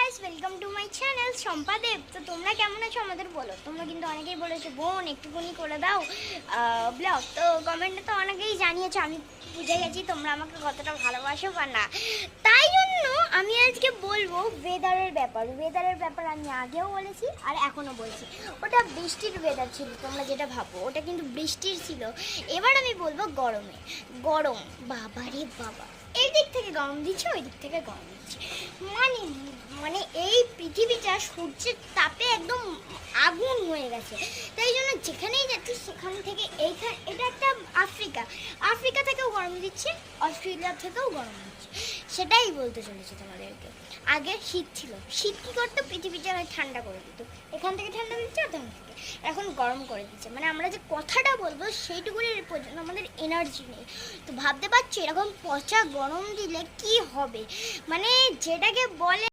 Guys, welcome to my channel Shampa Deb. তো তোমরা কেমন আছো আমাদের বলো। তোমরা কিন্তু অনেকেই বলেছো বোন একটুখানি করে দাও ব্লগ। তো কমেন্টে তো অনেকেই জানিয়েছো, আমি বুঝে গেছি তোমরা আমাকে কতটা ভালোবাসো বা না। তাই জন্য আমি আজকে বলবো ওয়েদারের ব্যাপার আমি আগেও বলেছি আর এখনও বলছি। ওটা বৃষ্টির ওয়েদার ছিল, তোমরা যেটা ভাবো ওটা কিন্তু বৃষ্টির ছিল। এবার আমি বলবো গরম। বাবা রে বাবা, এই দিক থেকে গরম দিচ্ছে, ওই দিক থেকে গরম দিচ্ছে। মানে মানে এই পৃথিবীটা সূর্যের তাপে একদম আগুন হয়ে গেছে। তাই জন্য যেখানেই যাচ্ছি সেখান থেকে এটা একটা আফ্রিকা থেকেও গরম দিচ্ছে, অস্ট্রেলিয়া থেকেও গরম দিচ্ছে। সেটাই বলতে চলেছে তোমাদেরকে। আগে শীত ছিল, শীত কী করতো, পৃথিবীটা ঠান্ডা করে দিত। এখান থেকে ঠান্ডা দিচ্ছে, ওখান থেকে এখন গরম করে দিচ্ছে। মানে আমরা যে কথাটা বলবো সেইটুকুনির পর্যন্ত আমাদের এনার্জি নেই। তো ভাবতে পারছি এরকম পচা গরম দিলে কি হবে, মানে যেটাকে বলে